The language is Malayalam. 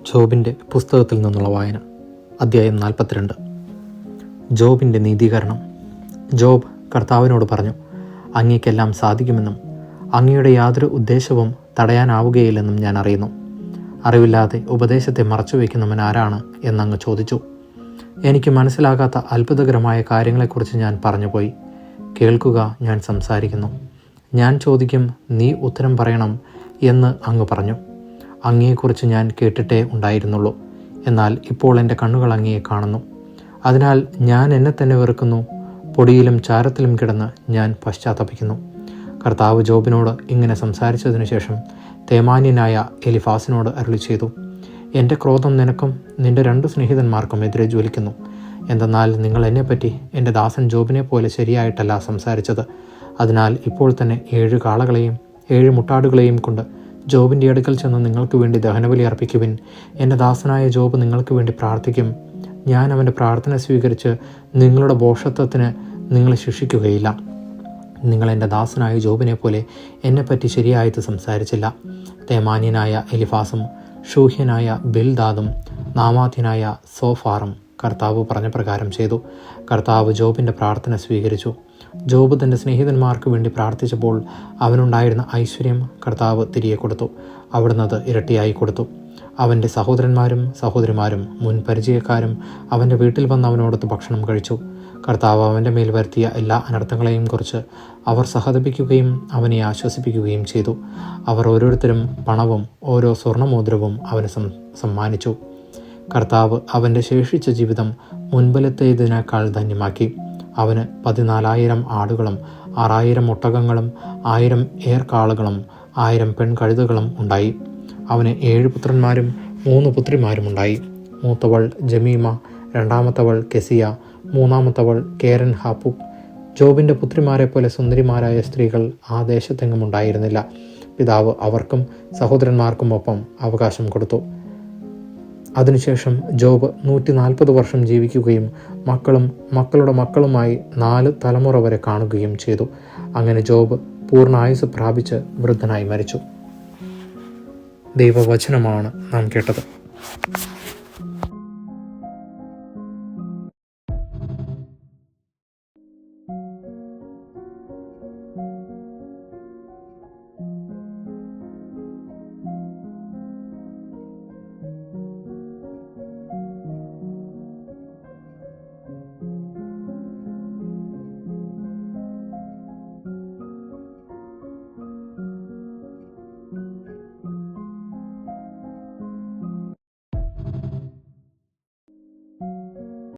ജോബിൻ്റെ പുസ്തകത്തിൽ നിന്നുള്ള വായന. അധ്യായം 42. ജോബിൻ്റെ നീതീകരണം. ജോബ് കർത്താവിനോട് പറഞ്ഞു, അങ്ങേക്കെല്ലാം സാധിക്കുമെന്നും അങ്ങയുടെ യാതൊരു ഉദ്ദേശവും തടയാനാവുകയില്ലെന്നും ഞാൻ അറിയുന്നു. അറിവില്ലാതെ ഉപദേശത്തെ മറച്ചുവെക്കുന്നവൻ ആരാണ് എന്നങ്ങ് ചോദിച്ചു. എനിക്ക് മനസ്സിലാകാത്ത അത്ഭുതകരമായ കാര്യങ്ങളെക്കുറിച്ച് ഞാൻ പറഞ്ഞുപോയി. കേൾക്കുക, ഞാൻ സംസാരിക്കുന്നു. ഞാൻ ചോദിക്കും, നീ ഉത്തരം പറയണം എന്ന് അങ്ങ് പറഞ്ഞു. അങ്ങയെക്കുറിച്ച് ഞാൻ കേട്ടിട്ടേ ഉണ്ടായിരുന്നുള്ളൂ. എന്നാൽ ഇപ്പോൾ എൻ്റെ കണ്ണുകൾ അങ്ങയെ കാണുന്നു. അതിനാൽ ഞാൻ എന്നെ തന്നെ വെറുക്കുന്നു. പൊടിയിലും ചാരത്തിലും കിടന്ന് ഞാൻ പശ്ചാത്തപിക്കുന്നു. കർത്താവ് ജോബിനോട് ഇങ്ങനെ സംസാരിച്ചതിനു ശേഷം തേമാന്യനായ എലിഫാസിനോട് അരുളി ചെയ്തു, എൻ്റെ ക്രോധം നിനക്കും നിൻ്റെ 2 സ്നേഹിതന്മാർക്കും എതിരെ ജ്വലിക്കുന്നു. എന്തെന്നാൽ നിങ്ങൾ എന്നെപ്പറ്റി എൻ്റെ ദാസൻ ജോബിനെ പോലെ ശരിയായിട്ടല്ല സംസാരിച്ചത്. അതിനാൽ ഇപ്പോൾ തന്നെ 7 കാളകളെയും 7 മുട്ടാടുകളെയും കൊണ്ട് ജോബിൻ്റെ അടുക്കൽ ചെന്ന് നിങ്ങൾക്ക് വേണ്ടി ദഹനബലി അർപ്പിക്കുവിൻ. എൻ്റെ ദാസനായ ജോബ് നിങ്ങൾക്ക് വേണ്ടി പ്രാർത്ഥിക്കും. ഞാൻ അവൻ്റെ പ്രാർത്ഥന സ്വീകരിച്ച് നിങ്ങളുടെ ഭോഷത്വത്തിന് നിങ്ങളെ ശിക്ഷിക്കുകയില്ല. നിങ്ങൾ എൻ്റെ ദാസനായ ജോബിനെ പോലെ എന്നെപ്പറ്റി ശരിയായിട്ട് സംസാരിച്ചില്ല. തേമാന്യനായ എലിഫാസും ഷൂഹ്യനായ ബിൽദാദും നാമാത്യനായ സോഫാറും കർത്താവ് പറഞ്ഞ പ്രകാരം ചെയ്തു. കർത്താവ് ജോബിൻ്റെ പ്രാർത്ഥന സ്വീകരിച്ചു. ജോബ് തൻ്റെ സ്നേഹിതന്മാർക്ക് വേണ്ടി പ്രാർത്ഥിച്ചപ്പോൾ അവനുണ്ടായിരുന്ന ഐശ്വര്യം കർത്താവ് തിരികെ കൊടുത്തു. അവിടുന്ന് അത് ഇരട്ടിയായി കൊടുത്തു. അവൻ്റെ സഹോദരന്മാരും സഹോദരിമാരും മുൻ പരിചയക്കാരും അവൻ്റെ വീട്ടിൽ വന്ന് അവനോടൊത്ത് ഭക്ഷണം കഴിച്ചു. കർത്താവ് അവൻ്റെ മേൽ വരുത്തിയ എല്ലാ അനർത്ഥങ്ങളെയും കുറിച്ച് അവർ സഹതപിക്കുകയും അവനെ ആശ്വസിപ്പിക്കുകയും ചെയ്തു. അവർ ഓരോരുത്തരും പണവും ഓരോ സ്വർണ്ണമോതിരവും അവന് സമ്മാനിച്ചു. കർത്താവ് അവൻ്റെ ശേഷിച്ച ജീവിതം മുൻപലത്തേതിനേക്കാൾ ധന്യമാക്കി. അവന് 14,000 ആടുകളും 6,000 ഒട്ടകങ്ങളും 1,000 ഏർക്കാളുകളും 1,000 പെൺകഴുതകളും ഉണ്ടായി. അവന് 7 പുത്രന്മാരും 3 പുത്രിമാരും ഉണ്ടായി. മൂത്തവൾ ജമീമ, രണ്ടാമത്തവൾ കെസിയ, മൂന്നാമത്തവൾ കേരൻ ഹാപ്പുക്. ജോബിൻ്റെ പുത്രിമാരെ പോലെ സുന്ദരിമാരായ സ്ത്രീകൾ ആ ദേശത്തെങ്ങും ഉണ്ടായിരുന്നില്ല. പിതാവ് അവർക്കും സഹോദരന്മാർക്കും ഒപ്പം അവകാശം കൊടുത്തു. അതിനുശേഷം ജോബ് 140 വർഷം ജീവിക്കുകയും മക്കളും മക്കളുടെ മക്കളുമായി 4 തലമുറ വരെ കാണുകയും ചെയ്തു. അങ്ങനെ ജോബ് പൂർണ്ണായുസ് പ്രാപിച്ച് വൃദ്ധനായി മരിച്ചു. ദൈവവചനമാണ് നാം കേട്ടത്.